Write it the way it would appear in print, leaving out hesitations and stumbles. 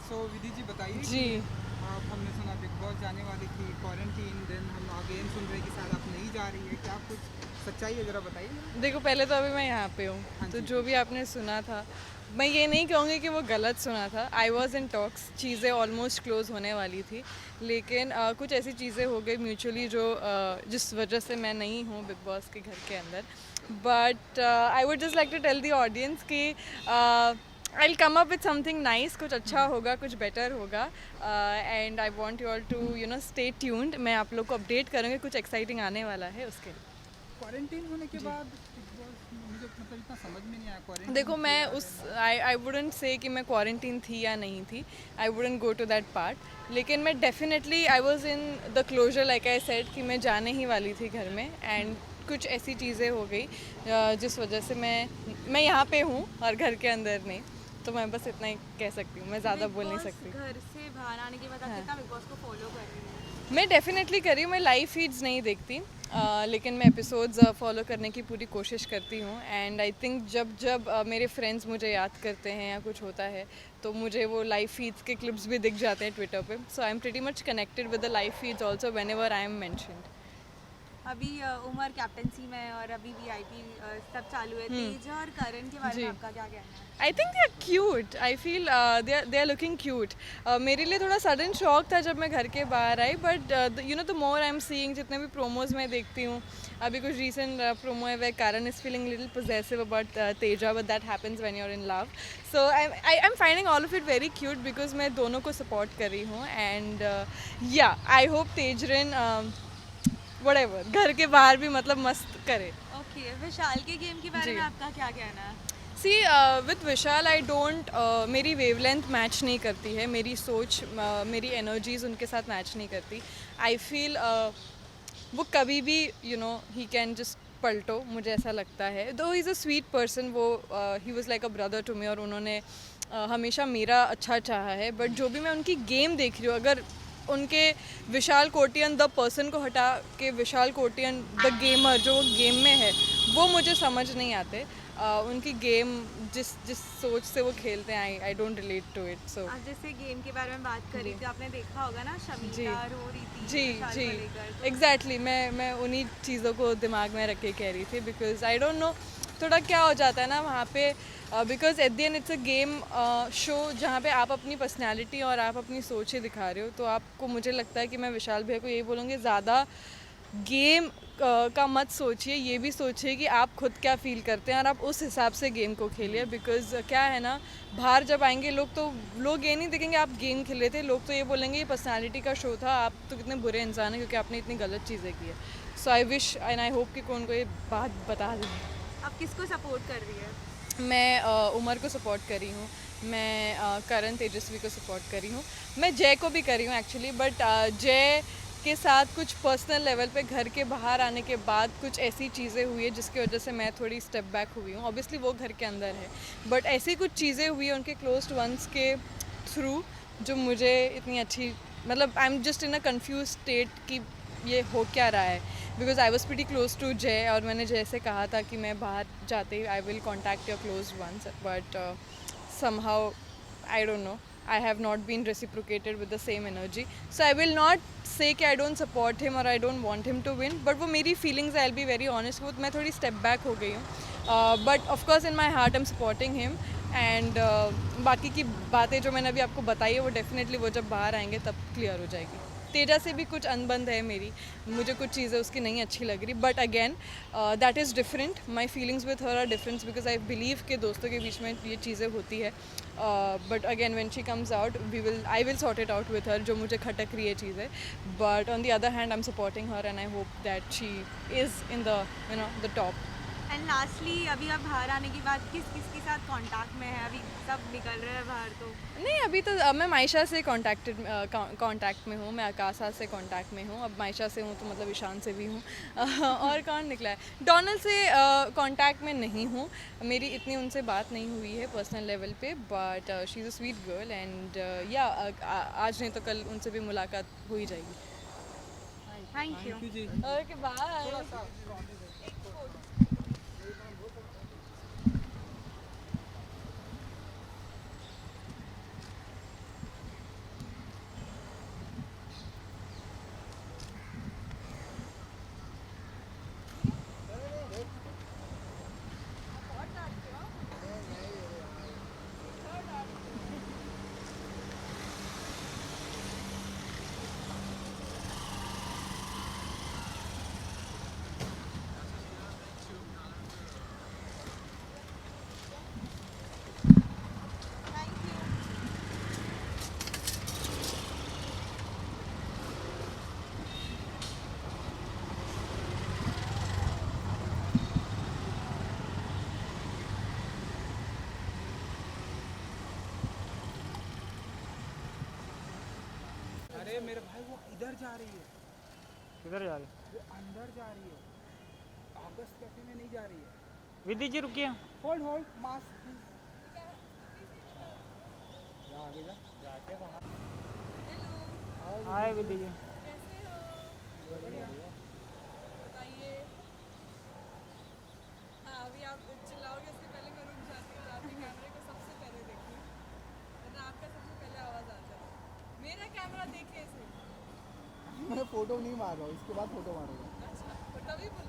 सो विधि जी बताइए जी। कि आप हमने सुना बिग बॉस जाने वाली थी क्वारंटीन, देन हम अगेन सुन रहे हैं कि शायद आप नहीं जा रही है, क्या कुछ सच्चाई है, ज़रा बताइए जरा। देखो, पहले तो अभी मैं यहाँ पे हूँ, हाँ तो जी जो जी। भी आपने सुना था, मैं ये नहीं कहूँगी कि वो गलत सुना था। आई वॉज इन टॉक्स, चीज़ें ऑलमोस्ट क्लोज होने वाली थी, लेकिन कुछ ऐसी चीज़ें हो गई म्यूचुअली जो जिस वजह से मैं नहीं हूँ बिग बॉस के घर के अंदर। But I would just like to tell the audience कि I will come up with something nice, कुछ अच्छा होगा, कुछ बेटर होगा, and I want you all to stay tuned. मैं आप लोग को अपडेट करूँगी, कुछ एक्साइटिंग आने वाला है उसके लिए। क्वारंटीन होने के जी। बाद बिग बॉस मुझे मतलब इतना समझ में नहीं आया, क्वारंटीन देखो, मैं किया उस देन। आई वुडेंट से कि मैं क्वारंटीन थी या नहीं थी। I wouldn't go to that part, लेकिन मैं definitely I was in the closure, like I said कि मैं जाने ही वाली थी घर में, एंड कुछ ऐसी चीज़ें हो गई जिस वजह से मैं यहाँ पे हूँ और घर के अंदर नहीं। तो मैं बस इतना ही कह सकती हूँ, मैं ज़्यादा बिग बोल नहीं बॉस सकती। घर से बाहर आने के बाद आप हाँ, कितना बिग बॉस को फॉलो कर रही हैं? मैं डेफ़िनेटली कर रही हूँ। मैं लाइव फीड्स नहीं देखती, लेकिन मैं एपिसोड्स फॉलो करने की पूरी कोशिश करती हूँ, एंड आई थिंक जब जब मेरे फ्रेंड्स मुझे याद करते हैं या कुछ होता है, तो मुझे वो लाइव फीड्स के क्लिप्स भी दिख जाते हैं ट्विटर पे। So I am pretty much connected with the live feeds also whenever I am mentioned. अभी उमर कैप्टनसी में है और अभी वीआईपी सब चालू है। तेज और करण के बारे में जी। आपका क्या कहना है? I think they are cute. I feel they are looking cute. मेरे लिए थोड़ा सडन शॉक था जब मैं घर के बाहर आई, but the more I am seeing, जितने भी प्रोमोज मैं देखती हूँ, अभी कुछ रिसेंट प्रोमो है वे कारण is feeling little possessive about Teja, but that happens when you are in love. So I am finding all of it very cute, because मैं दोनों को सपोर्ट कर रही हूँ, एंड या आई होप तेजरिन वटेवर घर के बाहर भी मतलब मस्त करे। ओके, विशाल के गेम के बारे जी। में आपका क्या कहना है? सी, विथ विशाल आई डोंट, मेरी वेवलेंथ मैच नहीं करती है, मेरी सोच, मेरी एनर्जीज उनके साथ मैच नहीं करती। आई फील वो कभी भी ही कैन जस्ट पलटो, मुझे ऐसा लगता है। दो इज़ अ स्वीट पर्सन, वो ही was like a brother to me, और उन्होंने हमेशा मेरा अच्छा चाहा है। बट जो भी मैं उनकी गेम देख रही हूँ, अगर उनके विशाल कोटियन द पर्सन को हटा के विशाल कोटियन द गेमर जो गेम में है, वो मुझे समझ नहीं आते। उनकी गेम, जिस जिस सोच से वो खेलते हैं, I don't relate to it. So आज जैसे गेम के बारे में बात कर रही जी। थी, आपने देखा होगा ना, जी। शमीता रो रही थी जी। विशाल जी। को लेकर, तो एग्जैक्टली, मैं उन्हीं चीज़ों को दिमाग में रख के कह रही थी, बिकॉज आई डोंट नो, थोड़ा क्या हो जाता है ना वहाँ पे, because at the end it's a game show, जहाँ पे आप अपनी पर्सनैलिटी और आप अपनी सोच ही दिखा रहे हो। तो आपको, मुझे लगता है कि मैं विशाल भैया को यही बोलूँगी, ज़्यादा गेम का मत सोचिए, ये भी सोचिए कि आप खुद क्या फील करते हैं और आप उस हिसाब से गेम को खेलिए। बिकॉज क्या है ना, बाहर जब आएंगे लोग, तो लोग ये नहीं देखेंगे आप गेम खेल रहे थे, लोग तो ये बोलेंगे ये पर्सनालिटी का शो था, आप तो कितने बुरे इंसान हैं क्योंकि आपने इतनी गलत चीज़ें की है। So I wish and I hope कि कोई उनको ये बात बता दें। आप किसको सपोर्ट कर रही है? मैं उमर को सपोर्ट करी हूँ, मैं करण तेजस्वी को सपोर्ट करी हूँ, मैं जय को भी करी हूँ एक्चुअली। बट जय के साथ कुछ पर्सनल लेवल पे घर के बाहर आने के बाद कुछ ऐसी चीज़ें हुई है जिसकी वजह से मैं थोड़ी स्टेप बैक हुई हूँ। ऑब्वियसली वो घर के अंदर है, बट ऐसी कुछ चीज़ें हुई हैं उनके क्लोज्ड वंस के थ्रू जो मुझे इतनी अच्छी, मतलब I am just in a confuse state कि ये हो क्या रहा है। Because I was pretty close to Jay, और मैंने जय से कहा था कि मैं बाहर जाते ही I will contact your close ones, but somehow I don't know, I have not been reciprocated with the same energy. So I will not say कि I don't support him or I don't want him to win, but वो मेरी feelings, I'll be very honest, वो मैं थोड़ी step back हो गई हूँ। But of course in my heart I'm supporting him, and बाकी की बातें जो मैंने अभी आपको बताई है वो definitely वो जब बाहर आएंगे तब clear हो जाएगी। तेजा से भी कुछ अनबंद है मेरी, मुझे कुछ चीज़ें उसकी नहीं अच्छी लग रही, but again that is different, my feelings with her are different, because I believe के दोस्तों के बीच में ये चीज़ें होती है। But again when she comes out I will sort it out with her, जो मुझे खटक रही है चीज़ें। But on the other hand I am supporting her, and I hope that she is in the top. And lastly, अभी आप बाहर आने के बाद किस किस के साथ कांटेक्ट में है? अभी सब निकल रहे हैं बाहर, तो नहीं, अभी तो मैं मायशा से कांटेक्ट में हूँ, मैं आकाशा से कांटेक्ट में हूँ। अब मायशा से हूँ तो मतलब ईशान से भी हूँ। और कौन निकला है, डोनल से कांटेक्ट में नहीं हूँ, मेरी इतनी उनसे बात नहीं हुई है पर्सनल लेवल पे, but she is a sweet girl, and या आज नहीं तो कल उनसे भी मुलाकात हो ही जाएगी। Thank you. थैंक यू जी। ओके, थोड़ा बाय। सा अरे मेरे भाई वो इधर जा रही है, किधर जा रही? वो अंदर जा रही है, ऑगस्ट कैफे में नहीं जा रही है। विधि जी रुकिए। होल्ड होल्ड मास्क आगे जा जाके वहाँ। हाय विधि जी। कैसे हो? बताइए। हाँ अभी आप चिल्लाओगे इससे पहले मैं रुक जाती हूँ, आपके कैमरे को सबसे पहले देखूँ, वरना आपका सबसे पहले आवाज़ आ जाए। मेरा कैमरा देखिए इसे। मैं फोटो नहीं मार रहा हूँ, इसके बाद फोटो मारूंगा। अच्छा तो तभी बोल